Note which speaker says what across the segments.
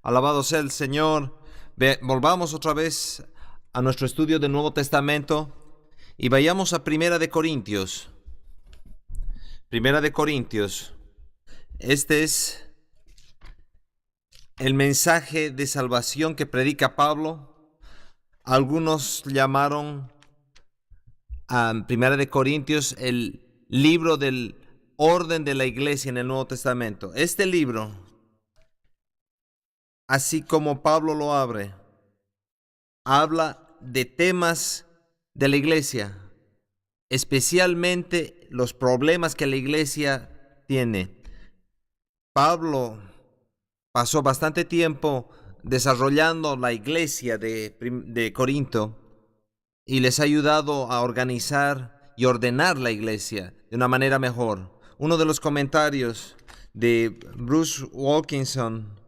Speaker 1: Alabado sea el Señor. Volvamos otra vez a nuestro estudio del Nuevo Testamento y vayamos a Primera de Corintios. Primera de Corintios. Este es el mensaje de salvación que predica Pablo. Algunos llamaron a Primera de Corintios el libro del orden de la iglesia en el Nuevo Testamento. Este libro, así como Pablo lo abre, habla de temas de la iglesia, especialmente los problemas que la iglesia tiene. Pablo pasó bastante tiempo desarrollando la iglesia de Corinto y les ha ayudado a organizar y ordenar la iglesia de una manera mejor. Uno de los comentarios de Bruce Wilkinson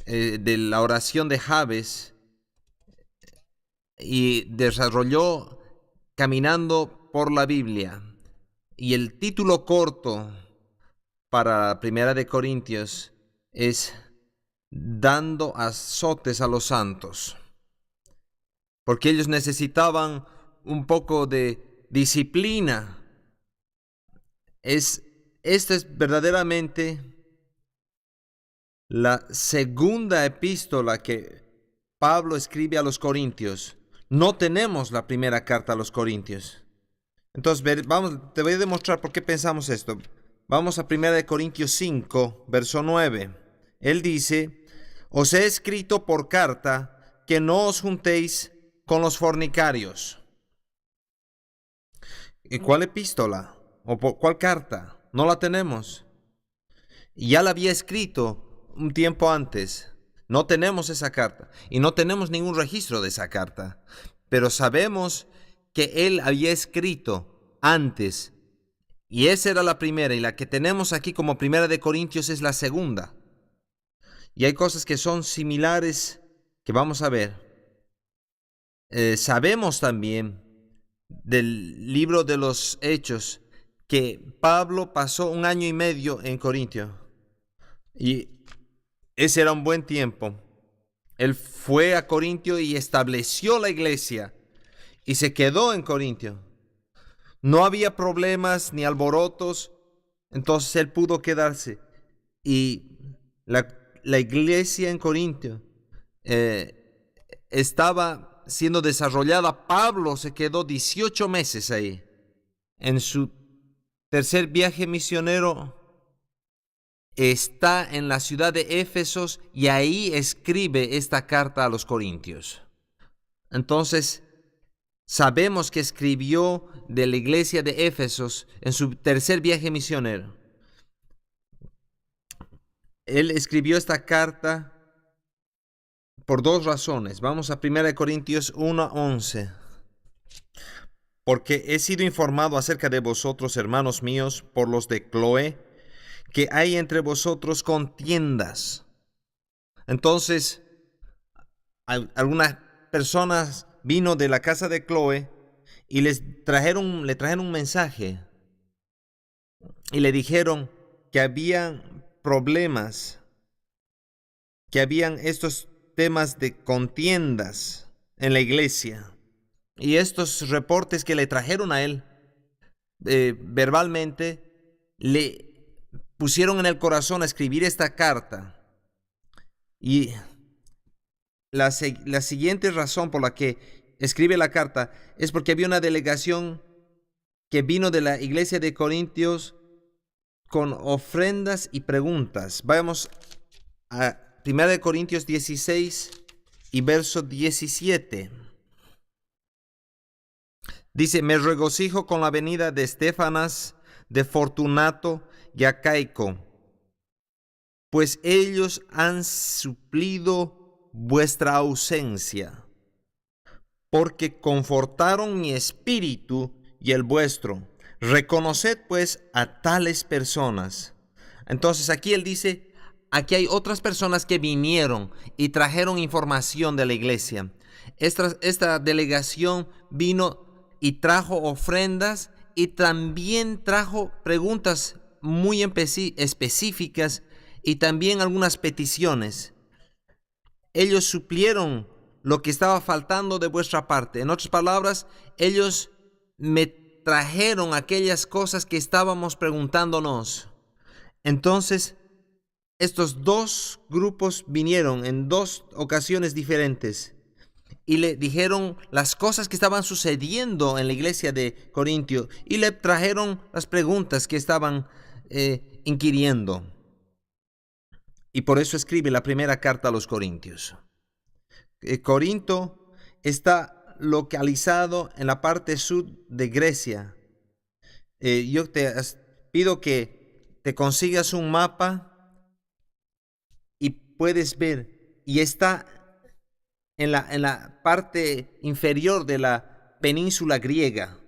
Speaker 1: de la oración de Jabes, y desarrolló Caminando por la Biblia. Y el título corto para Primera de Corintios es Dando azotes a los santos, porque ellos necesitaban un poco de disciplina. Esta es verdaderamente la segunda epístola que Pablo escribe a los Corintios. No tenemos la primera carta a los Corintios. Entonces, te voy a demostrar por qué pensamos esto. Vamos a 1 Corintios 5, verso 9. Él dice: os he escrito por carta que no os juntéis con los fornicarios. ¿Y cuál epístola? ¿O cuál carta? No la tenemos. Y ya la había escrito un tiempo antes. No tenemos esa carta y no tenemos ningún registro de esa carta, pero sabemos que él había escrito antes, y esa era la primera, y la que tenemos aquí como Primera de Corintios es la segunda. Y hay cosas que son similares que vamos a ver. Sabemos también del libro de los Hechos que Pablo pasó 1 año y medio en Corintio, y ese era un buen tiempo. Él fue a Corintio y estableció la iglesia y se quedó en Corintio. No había problemas ni alborotos, entonces él pudo quedarse. Y la iglesia en Corintio estaba siendo desarrollada. Pablo se quedó 18 meses ahí. En su tercer viaje misionero está en la ciudad de Éfesos y ahí escribe esta carta a los Corintios. Entonces, sabemos que escribió de la iglesia de Éfesos en su tercer viaje misionero. Él escribió esta carta por dos razones. Vamos a 1 Corintios 1:11. Porque he sido informado acerca de vosotros, hermanos míos, por los de Cloé, que hay entre vosotros contiendas. Entonces, algunas personas vino de la casa de Cloé y le trajeron un mensaje y le dijeron que habían problemas, que habían estos temas de contiendas en la iglesia. Y estos reportes que le trajeron a él verbalmente le pusieron en el corazón a escribir esta carta. Y la siguiente razón por la que escribe la carta es porque había una delegación que vino de la iglesia de Corintios con ofrendas y preguntas. Vamos a 1 Corintios 16 y verso 17. Dice: me regocijo con la venida de Estéfanas, de Fortunato y Acaico, pues ellos han suplido vuestra ausencia, porque confortaron mi espíritu y el vuestro. Reconoced pues a tales personas. Entonces aquí él dice, aquí hay otras personas que vinieron y trajeron información de la iglesia. Esta delegación vino y trajo ofrendas y también trajo preguntas muy específicas y también algunas peticiones. ellos suplieron lo que estaba faltando de vuestra parte. En otras palabras, ellos me trajeron aquellas cosas que estábamos preguntándonos. Entonces, estos dos grupos vinieron en dos ocasiones diferentes y le dijeron las cosas que estaban sucediendo en la iglesia de Corintio y le trajeron las preguntas que estaban inquiriendo. Y por eso escribe la primera carta a los Corintios. Corinto está localizado en la parte sur de Grecia. Yo te pido que te consigas un mapa y puedes ver, y está en la parte inferior de la península griega.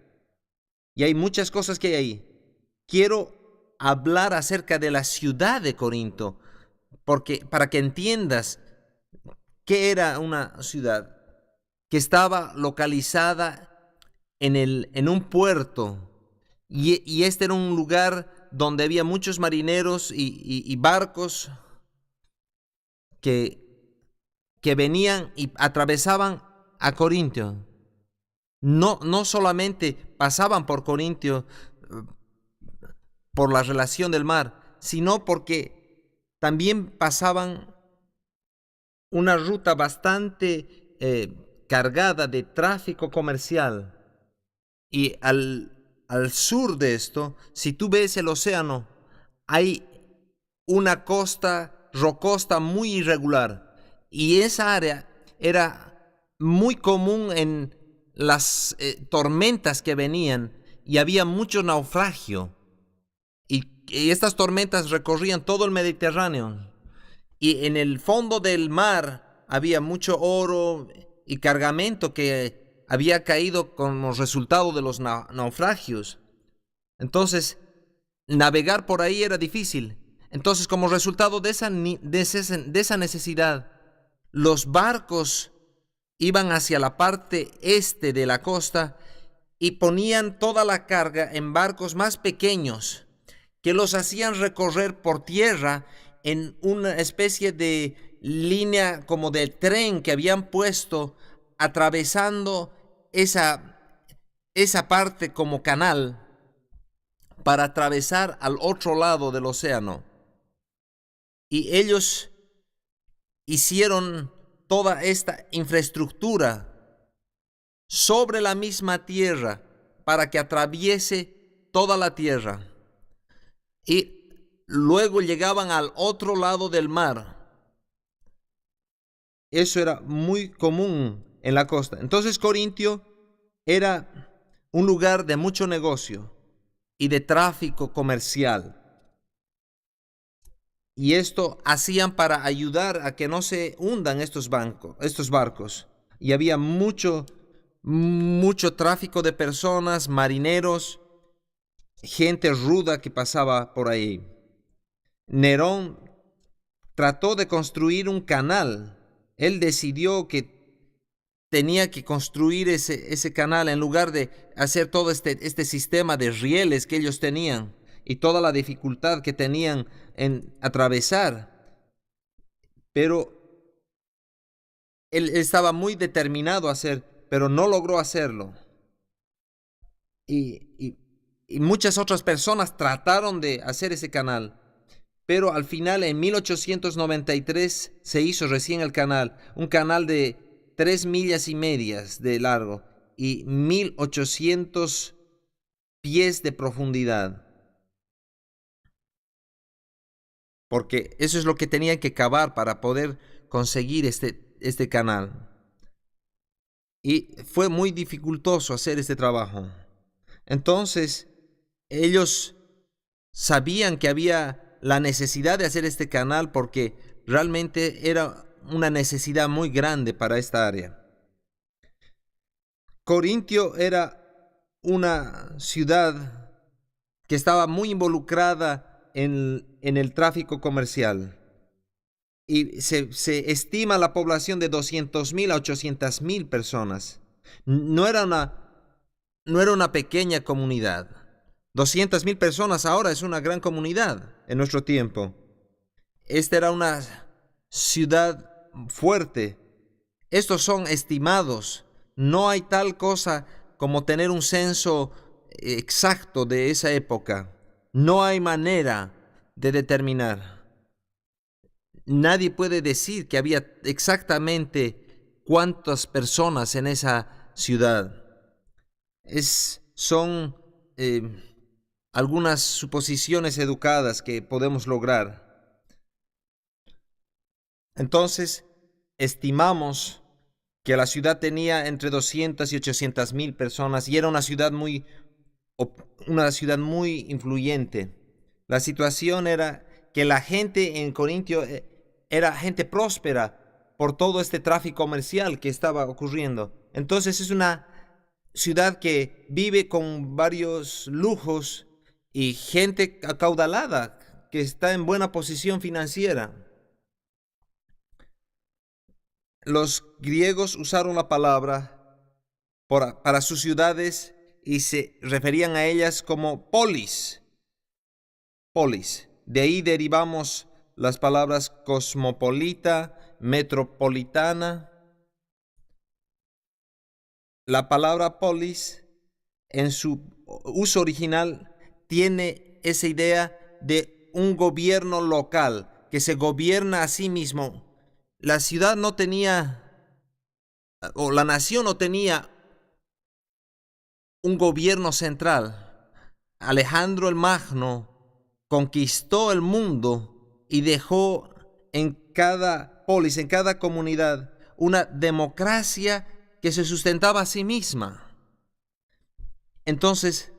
Speaker 1: Y hay muchas cosas que hay ahí. Quiero hablar acerca de la ciudad de Corinto, porque para que entiendas que era una ciudad que estaba localizada en un puerto, y este era un lugar donde había muchos marineros y barcos que venían y atravesaban a Corintio. No solamente pasaban por Corintio por la relación del mar, sino porque también pasaban una ruta bastante cargada de tráfico comercial. Y al sur de esto, si tú ves el océano, hay una costa rocosa muy irregular. Y esa área era muy común en las tormentas que venían, y había mucho naufragio. Y estas tormentas recorrían todo el Mediterráneo. Y en el fondo del mar había mucho oro y cargamento que había caído como resultado de los naufragios. Entonces, navegar por ahí era difícil. Entonces, como resultado de esa necesidad, los barcos iban hacia la parte este de la costa y ponían toda la carga en barcos más pequeños que los hacían recorrer por tierra en una especie de línea como de tren que habían puesto, atravesando esa parte como canal para atravesar al otro lado del océano. Y ellos hicieron toda esta infraestructura sobre la misma tierra para que atraviese toda la tierra. Y luego llegaban al otro lado del mar. Eso era muy común en la costa. Entonces Corintio era un lugar de mucho negocio y de tráfico comercial. Y esto hacían para ayudar a que no se hundan estos barcos. Y había mucho tráfico de personas, marineros, gente ruda que pasaba por ahí. Nerón trató de construir un canal. Él decidió que tenía que construir ese canal en lugar de hacer todo este sistema de rieles que ellos tenían y toda la dificultad que tenían en atravesar. Pero él estaba muy determinado a hacer, pero no logró hacerlo. Y muchas otras personas trataron de hacer ese canal. Pero al final, en 1893, se hizo recién el canal. Un canal de 3,5 millas de largo y 1,800 pies de profundidad. Porque eso es lo que tenían que cavar para poder conseguir este canal. Y fue muy dificultoso hacer este trabajo. Entonces, ellos sabían que había la necesidad de hacer este canal porque realmente era una necesidad muy grande para esta área. Corintio era una ciudad que estaba muy involucrada en el tráfico comercial. Y se estima la población de 200,000 a 800,000 personas. No era una pequeña comunidad. 200,000 personas ahora es una gran comunidad en nuestro tiempo. Esta era una ciudad fuerte. Estos son estimados. No hay tal cosa como tener un censo exacto de esa época. No hay manera de determinar. Nadie puede decir que había exactamente cuántas personas en esa ciudad. Son algunas suposiciones educadas que podemos lograr. Entonces, estimamos que la ciudad tenía entre 200 y 800 mil personas y era una ciudad muy influyente. La situación era que la gente en Corintio era gente próspera por todo este tráfico comercial que estaba ocurriendo. Entonces es una ciudad que vive con varios lujos y gente acaudalada que está en buena posición financiera. Los griegos usaron la palabra para sus ciudades y se referían a ellas como polis. Polis. De ahí derivamos las palabras cosmopolita, metropolitana. La palabra polis, en su uso original, tiene esa idea de un gobierno local que se gobierna a sí mismo. La ciudad no tenía, o la nación no tenía un gobierno central. Alejandro el Magno conquistó el mundo y dejó en cada polis, en cada comunidad, una democracia que se sustentaba a sí misma. Entonces,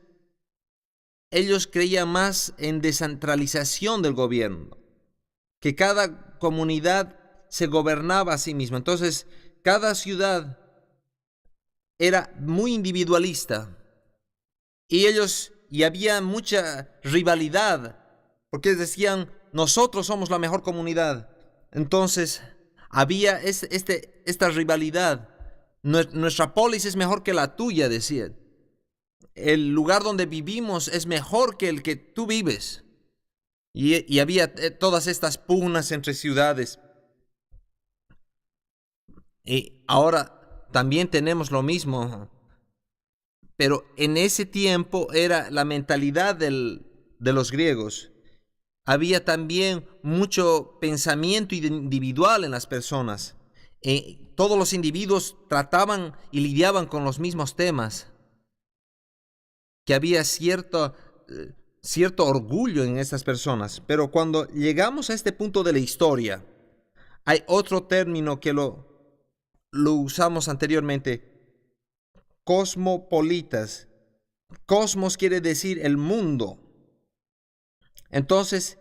Speaker 1: ellos creían más en descentralización del gobierno, que cada comunidad se gobernaba a sí misma. Entonces, cada ciudad era muy individualista y había mucha rivalidad, porque decían, nosotros somos la mejor comunidad. Entonces, había esta rivalidad. Nuestra polis es mejor que la tuya, decían. El lugar donde vivimos es mejor que el que tú vives. Y había todas estas pugnas entre ciudades. Y ahora también tenemos lo mismo. Pero en ese tiempo era la mentalidad de los griegos. Había también mucho pensamiento individual en las personas. Todos los individuos trataban y lidiaban con los mismos temas. Que había cierto orgullo en estas personas. Pero cuando llegamos a este punto de la historia, hay otro término que lo usamos anteriormente: cosmopolitas. Cosmos quiere decir el mundo. Entonces,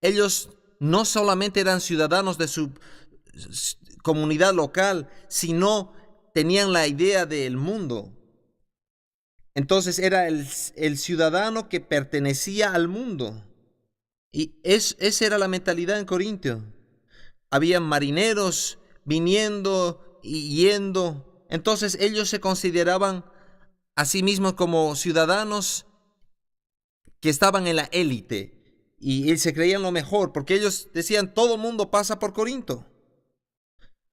Speaker 1: ellos no solamente eran ciudadanos de su comunidad local, sino tenían la idea del mundo. Entonces era el ciudadano que pertenecía al mundo. Y esa era la mentalidad en Corintio. Había marineros viniendo y yendo. Entonces ellos se consideraban a sí mismos como ciudadanos que estaban en la élite. Y se creían lo mejor, porque ellos decían, todo el mundo pasa por Corinto.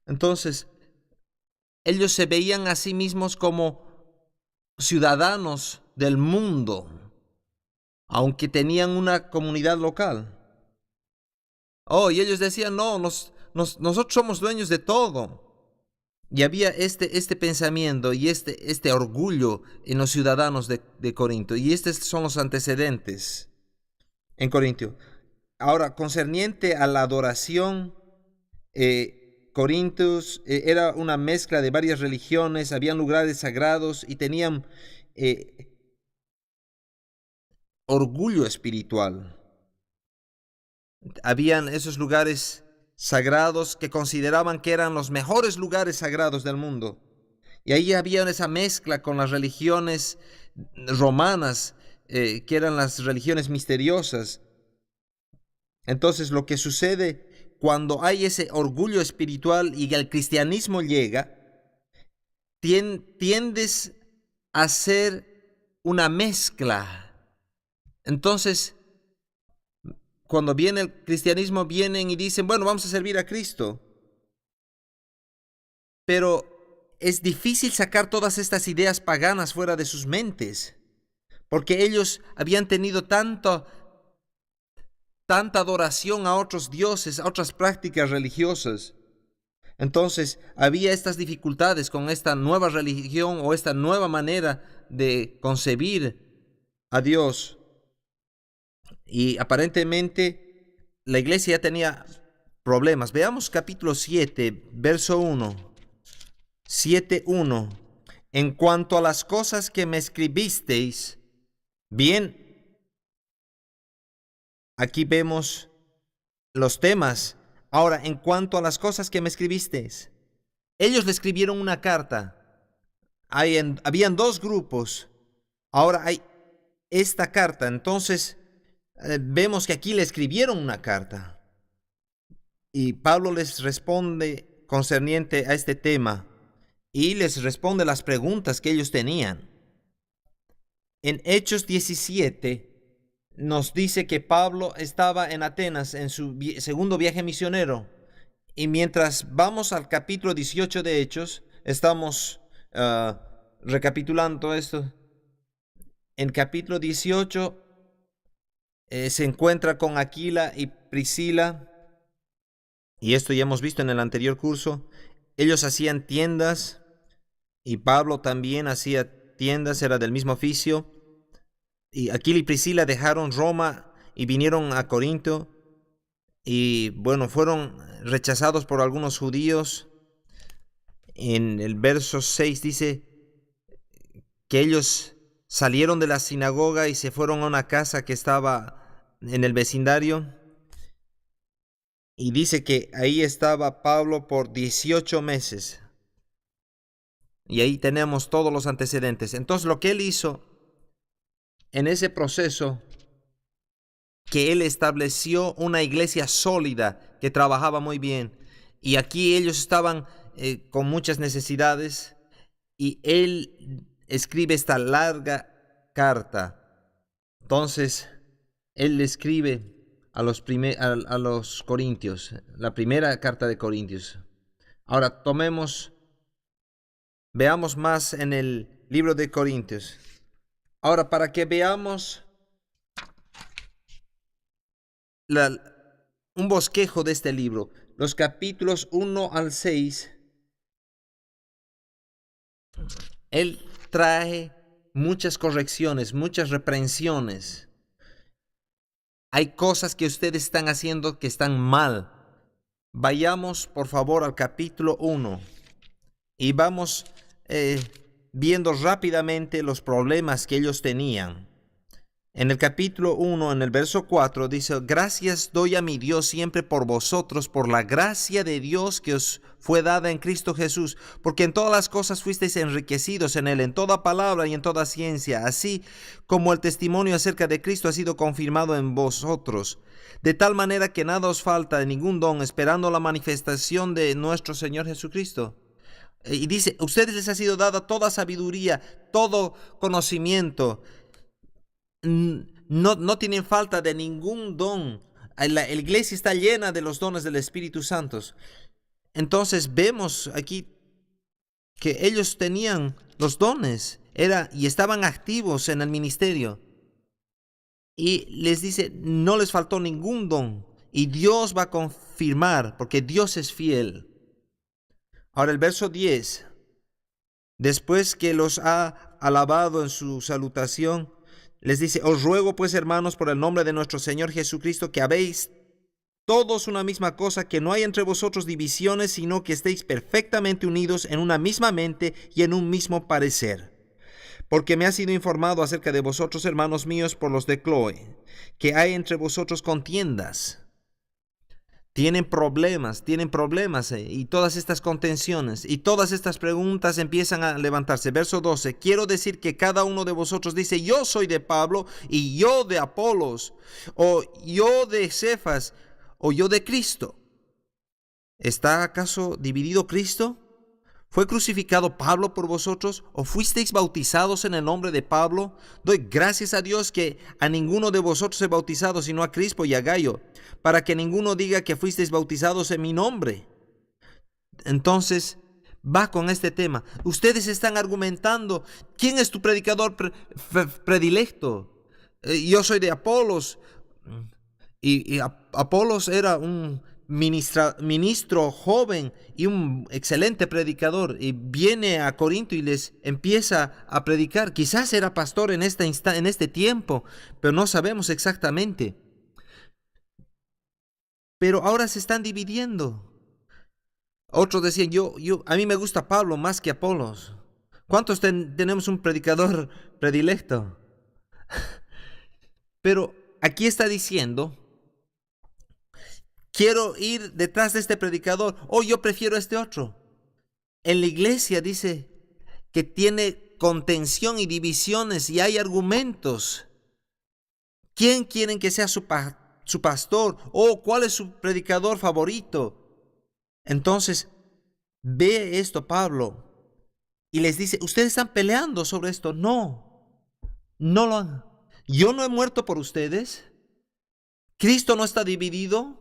Speaker 1: Entonces, ellos se veían a sí mismos como ciudadanos del mundo, aunque tenían una comunidad local. Y ellos decían, no, nosotros somos dueños de todo. Y había este pensamiento y este orgullo en los ciudadanos de Corinto. Y estos son los antecedentes en Corintio. Ahora, concerniente a la adoración, Corintios era una mezcla de varias religiones, habían lugares sagrados y tenían orgullo espiritual. Habían esos lugares sagrados que consideraban que eran los mejores lugares sagrados del mundo. Y ahí había esa mezcla con las religiones romanas, que eran las religiones misteriosas. Entonces, lo que sucede cuando hay ese orgullo espiritual y el cristianismo llega, tiendes a hacer una mezcla. Entonces, cuando viene el cristianismo, vienen y dicen, bueno, vamos a servir a Cristo. Pero es difícil sacar todas estas ideas paganas fuera de sus mentes, porque ellos habían tenido tanta adoración a otros dioses, a otras prácticas religiosas. Entonces había estas dificultades con esta nueva religión o esta nueva manera de concebir a Dios. Y aparentemente la iglesia ya tenía problemas. Veamos capítulo 7, verso 1. 7:1. En cuanto a las cosas que me escribisteis, bien, aquí vemos los temas. Ahora, en cuanto a las cosas que me escribisteis, ellos le escribieron una carta. Habían dos grupos. Ahora hay esta carta. Entonces, vemos que aquí le escribieron una carta. Y Pablo les responde concerniente a este tema. Y les responde las preguntas que ellos tenían. En Hechos 17 nos dice que Pablo estaba en Atenas en su segundo viaje misionero. Y mientras vamos al capítulo 18 de Hechos, estamos recapitulando esto. En capítulo 18 se encuentra con Aquila y Priscila. Y esto ya hemos visto en el anterior curso. Ellos hacían tiendas y Pablo también hacía tiendas, era del mismo oficio. Y Aquila y Priscila dejaron Roma y vinieron a Corinto. Y bueno, fueron rechazados por algunos judíos. En el verso 6 dice que ellos salieron de la sinagoga y se fueron a una casa que estaba en el vecindario. Y dice que ahí estaba Pablo por 18 meses. Y ahí tenemos todos los antecedentes. Entonces lo que él hizo en ese proceso, que él estableció una iglesia sólida que trabajaba muy bien. Y aquí ellos estaban con muchas necesidades. Y él escribe esta larga carta. Entonces, él le escribe a los Corintios, la primera carta de Corintios. Ahora veamos más en el libro de Corintios. Ahora, para que veamos un bosquejo de este libro, los capítulos 1 al 6, él trae muchas correcciones, muchas reprensiones. Hay cosas que ustedes están haciendo que están mal. Vayamos, por favor, al capítulo 1 y vamos viendo rápidamente los problemas que ellos tenían. En el capítulo 1, en el verso 4, dice: gracias doy a mi Dios siempre por vosotros, por la gracia de Dios que os fue dada en Cristo Jesús, porque en todas las cosas fuisteis enriquecidos en Él, en toda palabra y en toda ciencia, así como el testimonio acerca de Cristo ha sido confirmado en vosotros, de tal manera que nada os falta de ningún don, esperando la manifestación de nuestro Señor Jesucristo. Y dice, ustedes les ha sido dada toda sabiduría, todo conocimiento. No tienen falta de ningún don. La iglesia está llena de los dones del Espíritu Santo. Entonces vemos aquí que ellos tenían los dones y estaban activos en el ministerio. Y les dice, no les faltó ningún don. Y Dios va a confirmar, porque Dios es fiel. Ahora el verso 10. Después que los ha alabado en su salutación, les dice: os ruego pues, hermanos, por el nombre de nuestro Señor Jesucristo, que habéis todos una misma cosa, que no hay entre vosotros divisiones, sino que estéis perfectamente unidos en una misma mente y en un mismo parecer. Porque me ha sido informado acerca de vosotros, hermanos míos, por los de Cloe, que hay entre vosotros contiendas. Tienen problemas y todas estas contenciones y todas estas preguntas empiezan a levantarse. Verso 12, quiero decir que cada uno de vosotros dice: yo soy de Pablo, y yo de Apolos, o yo de Cefas, o yo de Cristo. ¿Está acaso dividido Cristo? ¿Fue crucificado Pablo por vosotros? ¿O fuisteis bautizados en el nombre de Pablo? Doy gracias a Dios que a ninguno de vosotros he bautizado, sino a Crispo y a Gayo, para que ninguno diga que fuisteis bautizados en mi nombre. Entonces, va con este tema. Ustedes están argumentando, ¿quién es tu predicador predilecto? Yo soy de Apolos. Y Apolos era un ministro joven y un excelente predicador. Y viene a Corinto y les empieza a predicar. Quizás era pastor en este tiempo, pero no sabemos exactamente. Pero ahora se están dividiendo. Otros decían, a mí me gusta Pablo más que Apolos. ¿Cuántos tenemos un predicador predilecto? Pero aquí está diciendo, quiero ir detrás de este predicador, o yo prefiero este otro. En la iglesia dice que tiene contención y divisiones y hay argumentos. ¿Quién quieren que sea su pastor? ¿O cuál es su predicador favorito? Entonces, ve esto Pablo y les dice, ustedes están peleando sobre esto. No lo hagan. Yo no he muerto por ustedes. Cristo no está dividido.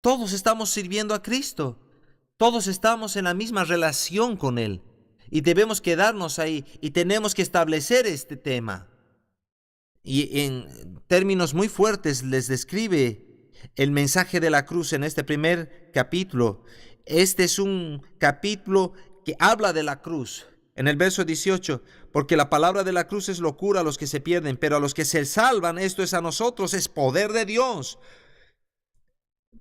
Speaker 1: Todos estamos sirviendo a Cristo. Todos estamos en la misma relación con Él. Y debemos quedarnos ahí y tenemos que establecer este tema. Y en términos muy fuertes les describe el mensaje de la cruz en este primer capítulo. Este es un capítulo que habla de la cruz. En el verso 18, porque la palabra de la cruz es locura a los que se pierden, pero a los que se salvan, esto es a nosotros, es poder de Dios.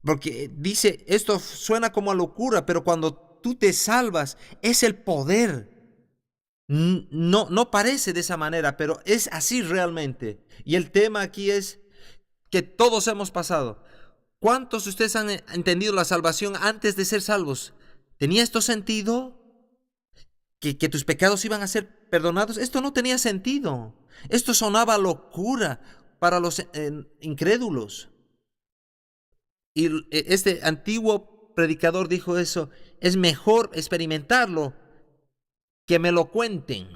Speaker 1: Porque dice, esto suena como a locura, pero cuando tú te salvas, es el poder. No parece de esa manera, pero es así realmente. Y el tema aquí es que todos hemos pasado. ¿Cuántos de ustedes han entendido la salvación antes de ser salvos? ¿Tenía esto sentido? ¿Que tus pecados iban a ser perdonados? Esto no tenía sentido. Esto sonaba locura para los incrédulos. Y este antiguo predicador dijo eso, es mejor experimentarlo que me lo cuenten.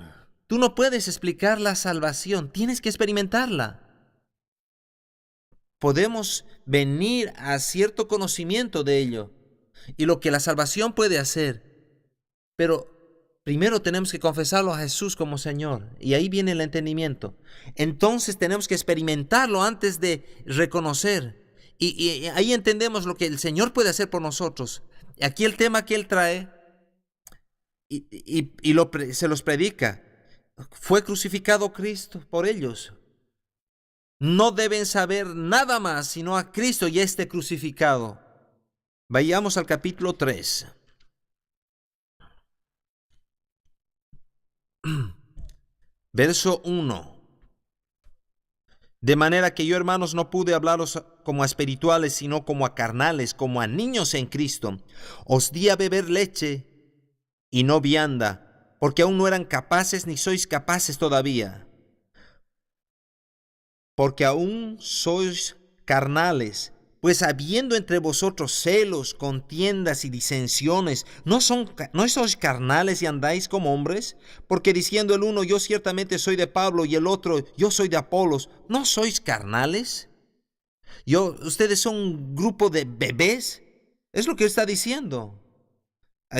Speaker 1: Tú no puedes explicar la salvación, tienes que experimentarla. Podemos venir a cierto conocimiento de ello y lo que la salvación puede hacer, pero primero tenemos que confesarlo a Jesús como Señor y ahí viene el entendimiento. Entonces tenemos que experimentarlo antes de reconocer y ahí entendemos lo que el Señor puede hacer por nosotros. Aquí el tema que Él trae se los predica. Fue crucificado Cristo por ellos. No deben saber nada más sino a Cristo y este crucificado. Vayamos al capítulo 3. Verso 1. De manera que yo, hermanos, no pude hablaros como a espirituales, sino como a carnales, como a niños en Cristo. Os di a beber leche y no vianda, porque aún no eran capaces ni sois capaces todavía. Porque aún sois carnales, pues habiendo entre vosotros celos, contiendas y disensiones, ¿no sois carnales y andáis como hombres? Porque diciendo el uno, yo ciertamente soy de Pablo, y el otro, yo soy de Apolos, ¿no sois carnales? Ustedes son un grupo de bebés, es lo que está diciendo.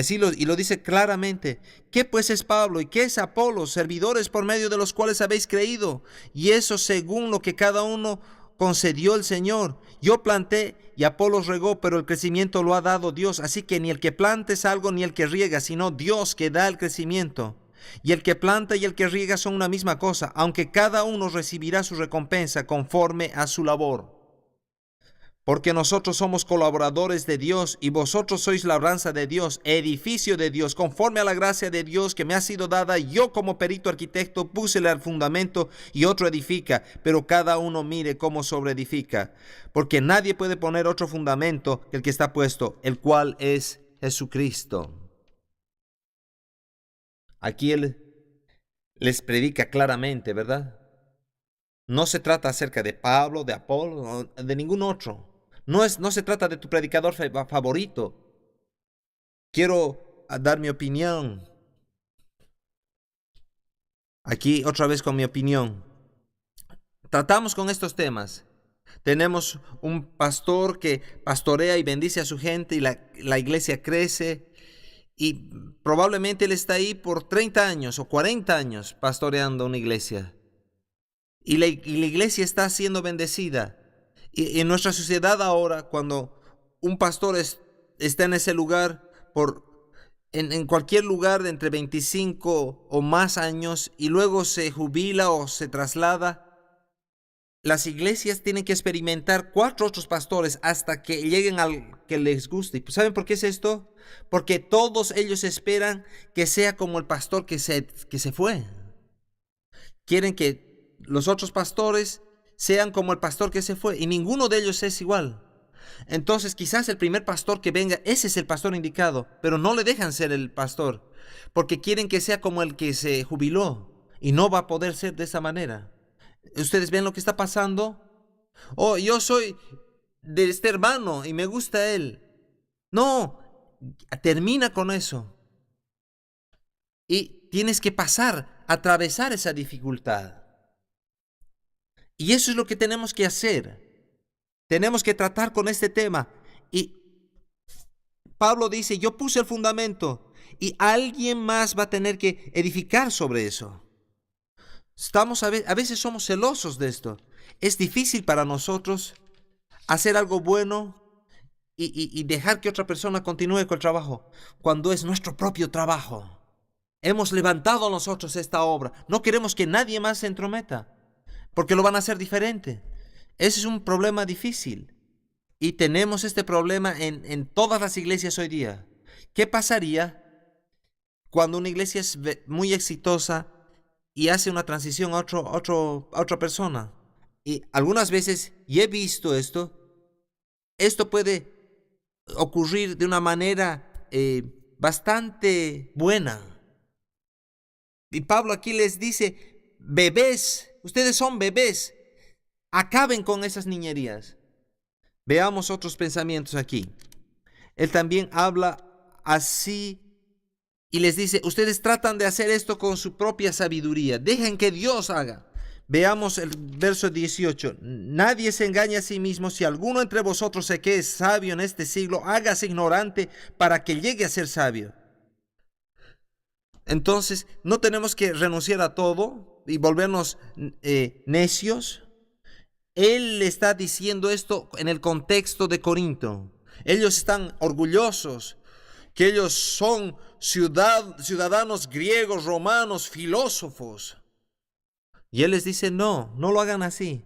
Speaker 1: Y lo dice claramente. ¿Qué pues es Pablo y qué es Apolos? Servidores por medio de los cuales habéis creído, y eso según lo que cada uno concedió el Señor. Yo planté y Apolos regó, pero el crecimiento lo ha dado Dios. Así que ni el que planta es algo ni el que riega, sino Dios que da el crecimiento. Y el que planta y el que riega son una misma cosa, aunque cada uno recibirá su recompensa conforme a su labor. Porque nosotros somos colaboradores de Dios y vosotros sois labranza de Dios, edificio de Dios, conforme a la gracia de Dios que me ha sido dada. Yo como perito arquitecto púsele al fundamento y otro edifica, pero cada uno mire cómo sobreedifica. Porque nadie puede poner otro fundamento que el que está puesto, el cual es Jesucristo. Aquí Él les predica claramente, ¿verdad? No se trata acerca de Pablo, de Apolo, de ningún otro. No se trata de tu predicador favorito. Quiero dar mi opinión. Aquí otra vez con mi opinión. Tratamos con estos temas. Tenemos un pastor que pastorea y bendice a su gente y la iglesia crece y probablemente él está ahí por 30 años o 40 años pastoreando una iglesia. Y la iglesia está siendo bendecida. Y en nuestra sociedad ahora, cuando un pastor está en ese lugar, en cualquier lugar de entre 25 o más años, y luego se jubila o se traslada, las iglesias tienen que experimentar 4 otros pastores hasta que lleguen al que les guste. ¿Saben por qué es esto? Porque todos ellos esperan que sea como el pastor que se fue. Quieren que los otros pastores sean como el pastor que se fue, y ninguno de ellos es igual. Entonces quizás el primer pastor que venga, ese es el pastor indicado, pero no le dejan ser el pastor, porque quieren que sea como el que se jubiló, y no va a poder ser de esa manera. ¿Ustedes ven lo que está pasando? Oh, yo soy de este hermano y me gusta él. No, termina con eso. Y tienes que atravesar esa dificultad. Y eso es lo que tenemos que hacer. Tenemos que tratar con este tema. Y Pablo dice, yo puse el fundamento y alguien más va a tener que edificar sobre eso. A veces somos celosos de esto. Es difícil para nosotros hacer algo bueno y dejar que otra persona continúe con el trabajo cuando es nuestro propio trabajo. Hemos levantado nosotros esta obra. No queremos que nadie más se entrometa, porque lo van a hacer diferente. Ese es un problema difícil. Y tenemos este problema en todas las iglesias hoy día. ¿Qué pasaría cuando una iglesia es muy exitosa y hace una transición a otra persona? Y algunas veces, y he visto esto puede ocurrir de una manera bastante buena. Y Pablo aquí les dice, bebés, ustedes son bebés, acaben con esas niñerías. Veamos otros pensamientos aquí. Él también habla así y les dice, ustedes tratan de hacer esto con su propia sabiduría, dejen que Dios haga. Veamos el verso 18. Nadie se engaña a sí mismo. Si alguno entre vosotros se cree sabio en este siglo, hágase ignorante para que llegue a ser sabio. Entonces, no tenemos que renunciar a todo y volvernos necios. Él le está diciendo esto en el contexto de Corinto. Ellos están orgullosos que ellos son ciudadanos griegos, romanos, filósofos. Y él les dice, no lo hagan así.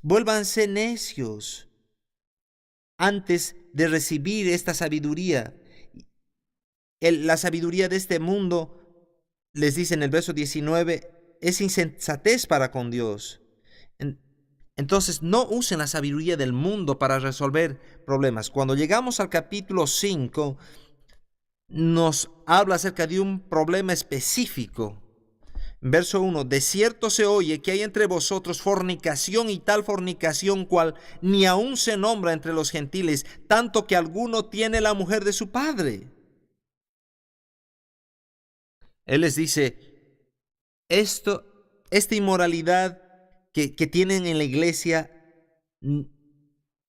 Speaker 1: Vuélvanse necios antes de recibir esta sabiduría. La sabiduría de este mundo, les dice en el verso 19, es insensatez para con Dios. Entonces no usen la sabiduría del mundo para resolver problemas. Cuando llegamos al capítulo 5, nos habla acerca de un problema específico. Verso 1, de cierto se oye que hay entre vosotros fornicación y tal fornicación cual ni aun se nombra entre los gentiles, tanto que alguno tiene la mujer de su padre. Él les dice, esta inmoralidad que tienen en la iglesia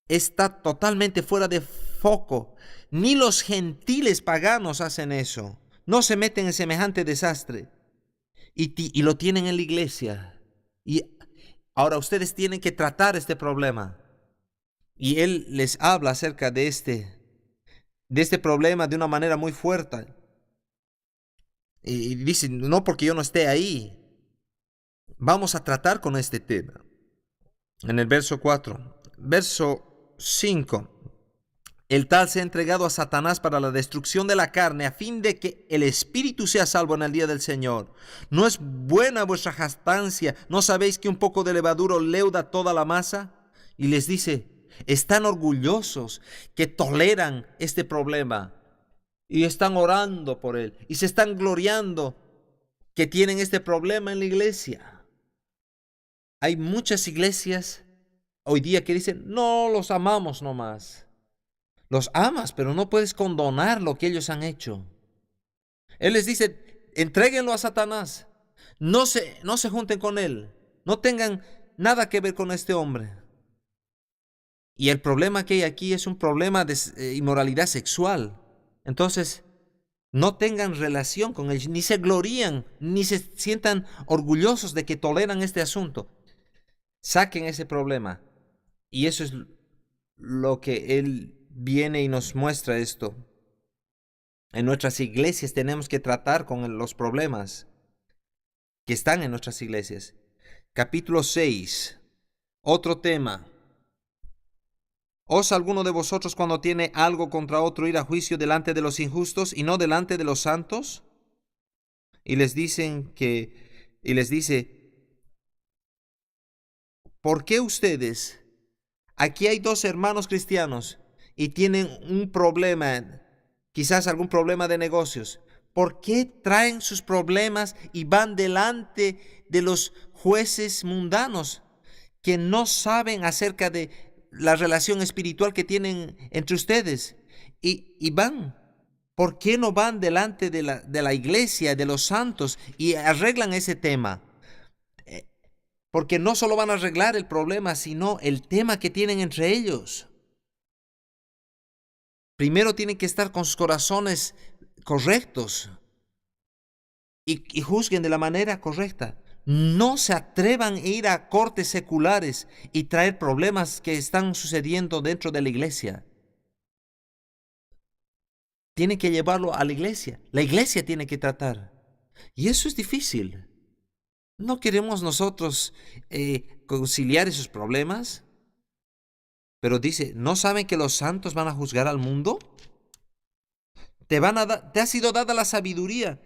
Speaker 1: está totalmente fuera de foco. Ni los gentiles paganos hacen eso. No se meten en semejante desastre. Y lo tienen en la iglesia. Y ahora ustedes tienen que tratar este problema. Y él les habla acerca de este problema de una manera muy fuerte. Y dice, no porque yo no esté ahí. Vamos a tratar con este tema. En el verso 4. Verso 5. El tal se ha entregado a Satanás para la destrucción de la carne, a fin de que el espíritu sea salvo en el día del Señor. ¿No es buena vuestra jactancia? ¿No sabéis que un poco de levadura leuda toda la masa? Y les dice, están orgullosos que toleran este problema y están orando por él y se están gloriando que tienen este problema en la iglesia. Hay muchas iglesias hoy día que dicen, no, los amamos nomás. Los amas, pero no puedes condonar lo que ellos han hecho. Él les dice, entréguenlo a Satanás. No se junten con él. No tengan nada que ver con este hombre. Y el problema que hay aquí es un problema de inmoralidad sexual. Entonces, No tengan relación con ellos, ni se glorían, ni se sientan orgullosos de que toleran este asunto. Saquen ese problema. Y eso es lo que Él viene y nos muestra esto. En nuestras iglesias tenemos que tratar con los problemas que están en nuestras iglesias. Capítulo 6, otro tema. ¿Osa alguno de vosotros cuando tiene algo contra otro ir a juicio delante de los injustos y no delante de los santos? Y les dice, ¿por qué ustedes? Aquí hay dos hermanos cristianos y tienen un problema, quizás algún problema de negocios. ¿Por qué traen sus problemas y van delante de los jueces mundanos que no saben acerca de la relación espiritual que tienen entre ustedes? Y van. ¿Por qué no van delante de la iglesia, de los santos, y arreglan ese tema? Porque no solo van a arreglar el problema, sino el tema que tienen entre ellos. Primero tienen que estar con sus corazones correctos y juzguen de la manera correcta. No se atrevan a ir a cortes seculares y traer problemas que están sucediendo dentro de la iglesia. Tienen que llevarlo a la iglesia. La iglesia tiene que tratar. Y eso es difícil. ¿No queremos nosotros conciliar esos problemas? Pero dice, ¿no saben que los santos van a juzgar al mundo? Te ha sido dada la sabiduría.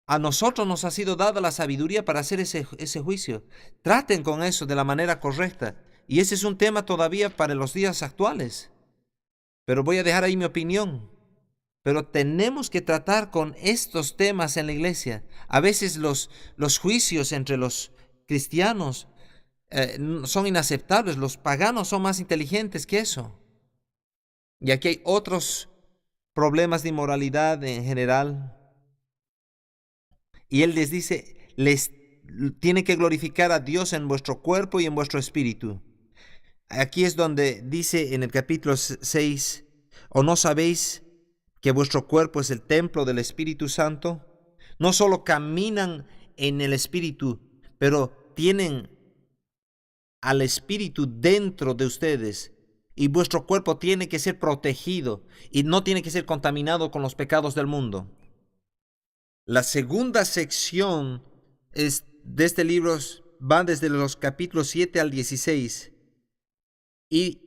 Speaker 1: A nosotros nos ha sido dada la sabiduría para hacer ese juicio. Traten con eso de la manera correcta. Y ese es un tema todavía para los días actuales. Pero voy a dejar ahí mi opinión. Pero tenemos que tratar con estos temas en la iglesia. A veces los juicios entre los cristianos son inaceptables. Los paganos son más inteligentes que eso. Y aquí hay otros problemas de inmoralidad en general. Y Él les dice, les tiene que glorificar a Dios en vuestro cuerpo y en vuestro espíritu. Aquí es donde dice en el capítulo 6, ¿o no sabéis que vuestro cuerpo es el templo del Espíritu Santo? No solo caminan en el Espíritu, pero tienen al Espíritu dentro de ustedes. Y vuestro cuerpo tiene que ser protegido y no tiene que ser contaminado con los pecados del mundo. La segunda sección de este libro va desde los capítulos 7 al 16 y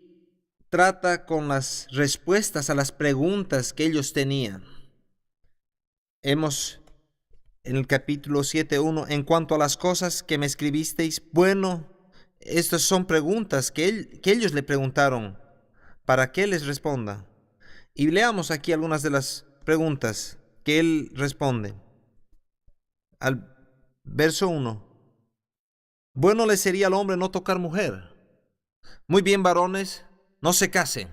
Speaker 1: trata con las respuestas a las preguntas que ellos tenían. En el capítulo 7:1, en cuanto a las cosas que me escribisteis, bueno, estas son preguntas que ellos le preguntaron para que él les responda. Y leamos aquí algunas de las preguntas que él responde. Al verso 1. Bueno le sería al hombre no tocar mujer. Muy bien, varones, no se casen.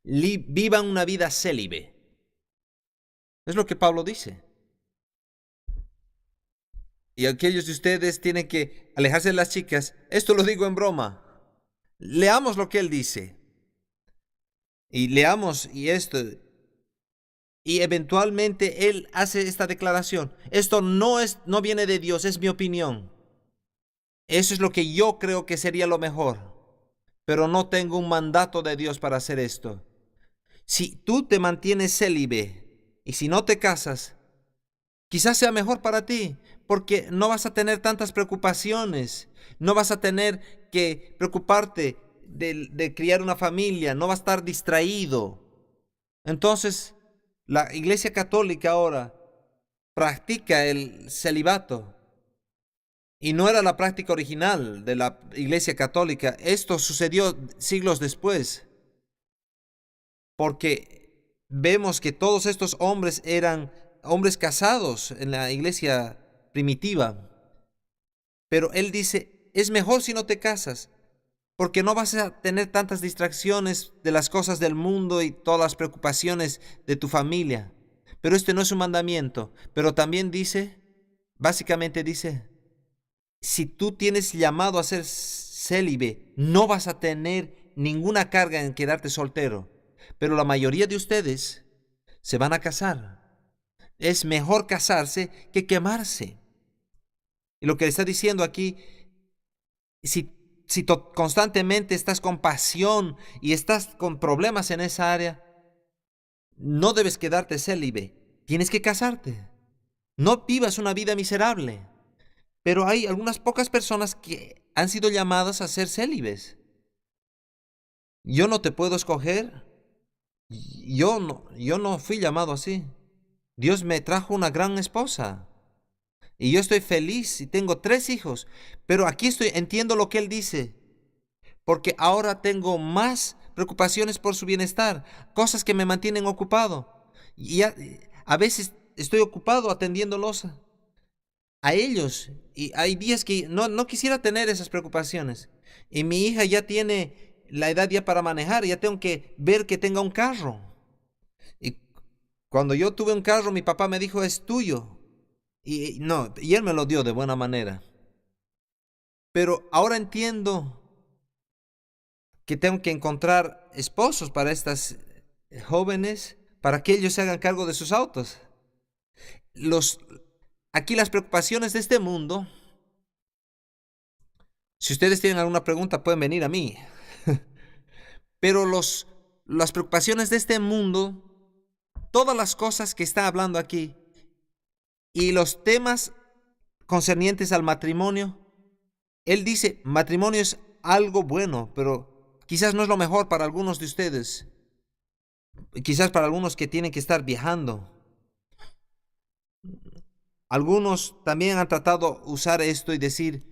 Speaker 1: Vivan una vida célibe. Es lo que Pablo dice. Y aquellos de ustedes tienen que alejarse de las chicas. Esto lo digo en broma. Leamos lo que él dice. Y leamos y eventualmente él hace esta declaración. Esto no viene de Dios, es mi opinión. Eso es lo que yo creo que sería lo mejor. Pero no tengo un mandato de Dios para hacer esto. Si tú te mantienes célibe y si no te casas, quizás sea mejor para ti, porque no vas a tener tantas preocupaciones, no vas a tener que preocuparte de criar una familia, no vas a estar distraído. Entonces, la Iglesia Católica ahora practica el celibato. Y no era la práctica original de la Iglesia Católica. Esto sucedió siglos después. Porque vemos que todos estos hombres eran hombres casados en la iglesia primitiva. Pero él dice, es mejor si no te casas, porque no vas a tener tantas distracciones de las cosas del mundo y todas las preocupaciones de tu familia. Pero este no es un mandamiento. Pero también básicamente dice, si tú tienes llamado a ser célibe, no vas a tener ninguna carga en quedarte soltero. Pero la mayoría de ustedes se van a casar. Es mejor casarse que quemarse. Y lo que le está diciendo aquí, si constantemente estás con pasión y estás con problemas en esa área, no debes quedarte célibe. Tienes que casarte. No vivas una vida miserable. Pero hay algunas pocas personas que han sido llamadas a ser célibes. Yo no te puedo escoger. Yo no fui llamado así. Dios me trajo una gran esposa. Y yo estoy feliz y tengo 3 hijos. Pero aquí entiendo lo que Él dice. Porque ahora tengo más preocupaciones por su bienestar. Cosas que me mantienen ocupado. Y a veces estoy ocupado atendiéndolos a ellos. Y hay días que no quisiera tener esas preocupaciones. Y mi hija ya tiene la edad ya para manejar. Ya tengo que ver que tenga un carro. Y cuando yo tuve un carro, mi papá me dijo, es tuyo. Y él me lo dio de buena manera. Pero ahora entiendo que tengo que encontrar esposos para estas jóvenes, para que ellos se hagan cargo de sus autos. Aquí las preocupaciones de este mundo, si ustedes tienen alguna pregunta pueden venir a mí. Pero las preocupaciones de este mundo, todas las cosas que está hablando aquí y los temas concernientes al matrimonio, él dice, matrimonio es algo bueno, pero quizás no es lo mejor para algunos de ustedes. Quizás para algunos que tienen que estar viajando. Algunos también han tratado de usar esto y decir,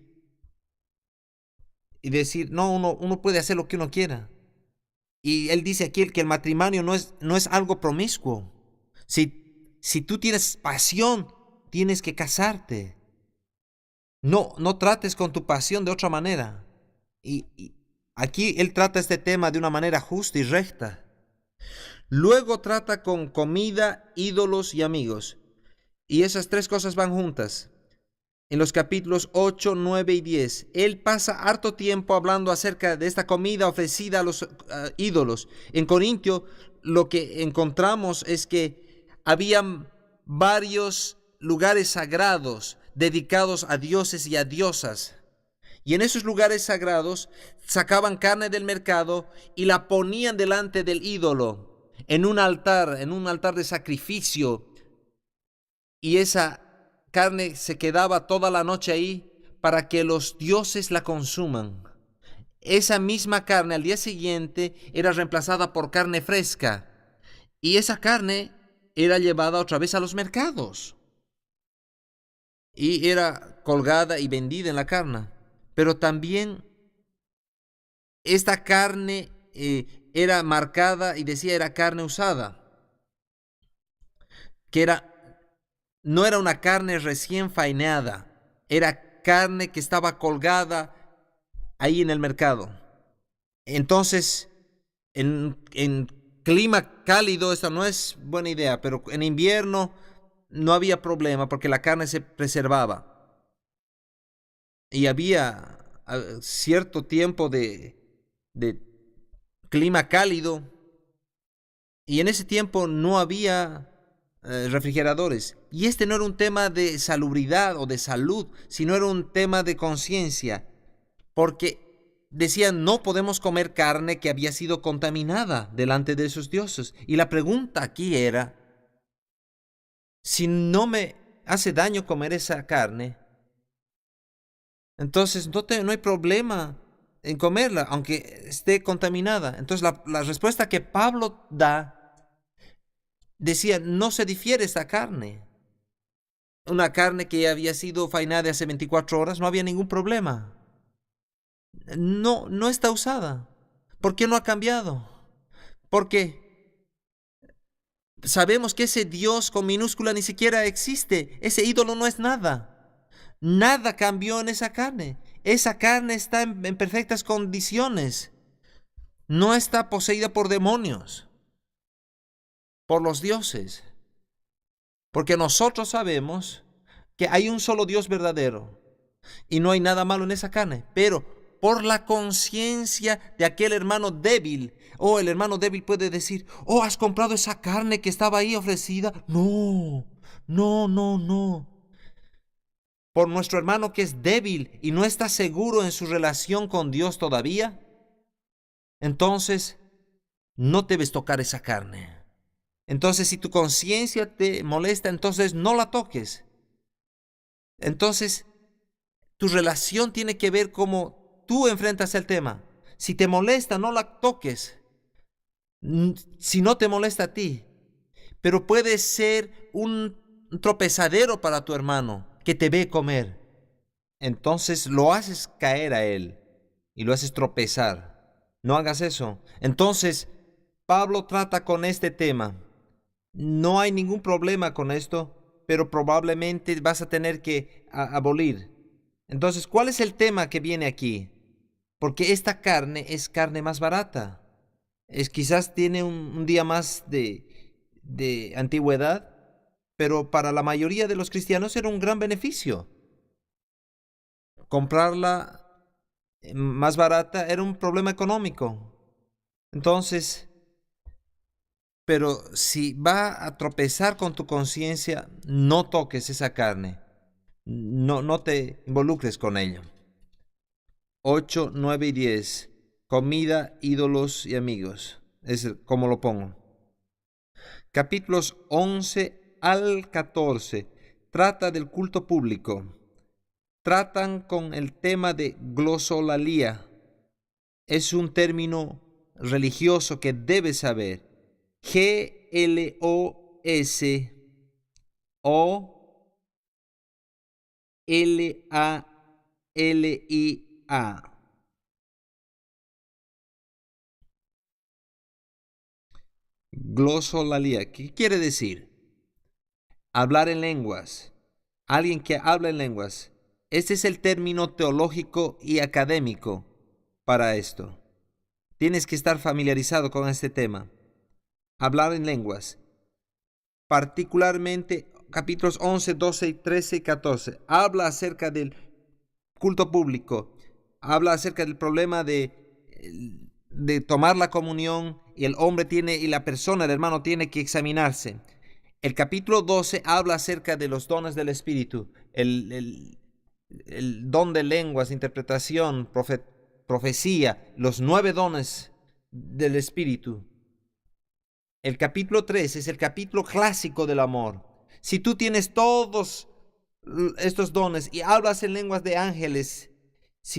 Speaker 1: no, uno puede hacer lo que uno quiera. Y él dice aquí que el matrimonio no es algo promiscuo. Si tú tienes pasión, tienes que casarte. No trates con tu pasión de otra manera. Y aquí él trata este tema de una manera justa y recta. Luego trata con comida, ídolos y amigos. Y esas 3 cosas van juntas. En los capítulos 8, 9 y 10, él pasa harto tiempo hablando acerca de esta comida ofrecida a los ídolos. En Corintio lo que encontramos es que habían varios lugares sagrados dedicados a dioses y a diosas. Y en esos lugares sagrados sacaban carne del mercado y la ponían delante del ídolo en un altar de sacrificio. Y esa carne se quedaba toda la noche ahí para que los dioses la consuman. Esa misma carne al día siguiente era reemplazada por carne fresca. Y esa carne era llevada otra vez a los mercados. Y era colgada y vendida en la carne. Pero también esta carne era marcada y decía era carne usada. Que no era una carne recién faenada. Era carne que estaba colgada ahí en el mercado. Entonces, en clima cálido, esta no es buena idea, pero en invierno no había problema porque la carne se preservaba. Y había cierto tiempo de clima cálido, y en ese tiempo no había refrigeradores. Y este no era un tema de salubridad o de salud, sino era un tema de conciencia, porque decían no podemos comer carne que había sido contaminada delante de esos dioses. Y la pregunta aquí era, si no me hace daño comer esa carne, entonces no hay problema en comerla, aunque esté contaminada. Entonces la respuesta que Pablo da decía, no se difiere esta carne. Una carne que había sido faenada hace 24 horas, no había ningún problema. No está usada. ¿Por qué no ha cambiado? Porque sabemos que ese Dios con minúscula ni siquiera existe. Ese ídolo no es nada. Nada cambió en esa carne. Esa carne está en perfectas condiciones. No está poseída por demonios, por los dioses. Porque nosotros sabemos que hay un solo Dios verdadero y no hay nada malo en esa carne. Pero por la conciencia de aquel hermano débil. El hermano débil puede decir, ¿has comprado esa carne que estaba ahí ofrecida? No, no, no, no. Por nuestro hermano que es débil y no está seguro en su relación con Dios todavía, entonces no debes tocar esa carne. Entonces, si tu conciencia te molesta, entonces no la toques. Entonces, tu relación tiene que ver cómo tú enfrentas el tema. Si te molesta, no la toques. Si no te molesta a ti. Pero puede ser un tropezadero para tu hermano que te ve comer. Entonces lo haces caer a él y lo haces tropezar. No hagas eso. Entonces, Pablo trata con este tema. No hay ningún problema con esto, pero probablemente vas a tener que abolir. Entonces, ¿cuál es el tema que viene aquí? Porque esta carne es carne más barata. Quizás tiene un día más de antigüedad, pero para la mayoría de los cristianos era un gran beneficio. Comprarla más barata era un problema económico. Entonces, pero si va a tropezar con tu conciencia, no toques esa carne. No te involucres con ello. 8, 9 y 10. Comida, ídolos y amigos. Es como lo pongo. Capítulos 11 al 14. Trata del culto público. Tratan con el tema de glosolalía. Es un término religioso que debes saber. Glosolalía. Glosolalía. ¿Qué quiere decir? Hablar en lenguas. Alguien que habla en lenguas. Este es el término teológico y académico para esto. Tienes que estar familiarizado con este tema. Hablar en lenguas. Particularmente capítulos 11, 12, 13 y 14. Habla acerca del culto público. Habla acerca del problema de tomar la comunión y el hombre y la persona, el hermano, tiene que examinarse. El capítulo 12 habla acerca de los dones del Espíritu. El don de lenguas, interpretación, profecía, los 9 dones del Espíritu. El capítulo 3 es el capítulo clásico del amor. Si tú tienes todos estos dones y hablas en lenguas de ángeles,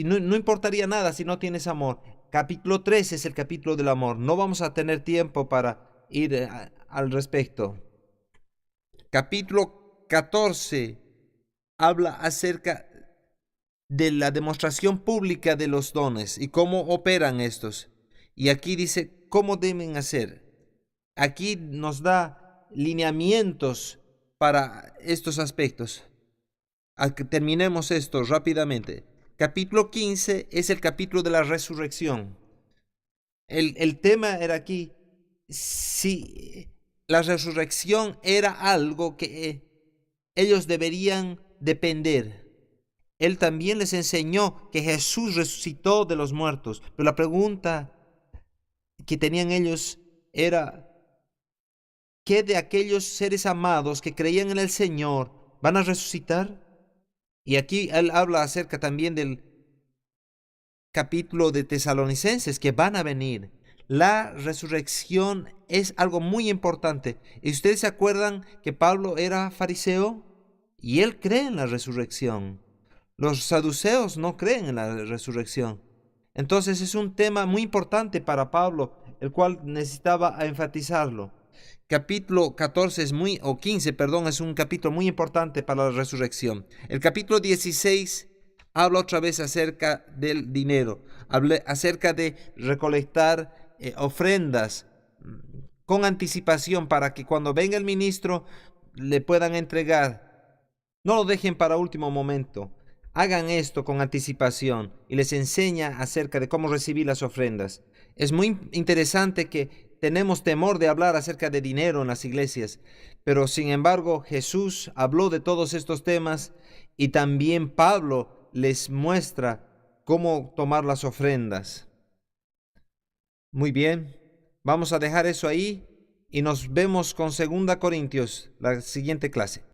Speaker 1: no importaría nada si no tienes amor. Capítulo 3 es el capítulo del amor. No vamos a tener tiempo para ir al respecto. Capítulo 14 habla acerca de la demostración pública de los dones y cómo operan estos. Y aquí dice cómo deben hacer. Aquí nos da lineamientos para estos aspectos. Terminemos esto rápidamente. Capítulo 15 es el capítulo de la resurrección. El tema era aquí, si la resurrección era algo que ellos deberían depender. Él también les enseñó que Jesús resucitó de los muertos. Pero la pregunta que tenían ellos era, ¿qué de aquellos seres amados que creían en el Señor van a resucitar? Y aquí él habla acerca también del capítulo de Tesalonicenses que van a venir. La resurrección es algo muy importante. ¿Y ustedes se acuerdan que Pablo era fariseo? Y él cree en la resurrección. Los saduceos no creen en la resurrección. Entonces es un tema muy importante para Pablo, el cual necesitaba enfatizarlo. Capítulo 14 15, es un capítulo muy importante para la resurrección. El capítulo 16 habla otra vez acerca del dinero, habla acerca de recolectar ofrendas con anticipación para que cuando venga el ministro le puedan entregar. No lo dejen para último momento. Hagan esto con anticipación y les enseña acerca de cómo recibir las ofrendas. Es muy interesante que tenemos temor de hablar acerca de dinero en las iglesias, pero sin embargo Jesús habló de todos estos temas y también Pablo les muestra cómo tomar las ofrendas. Muy bien, vamos a dejar eso ahí y nos vemos con 2 Corintios, la siguiente clase.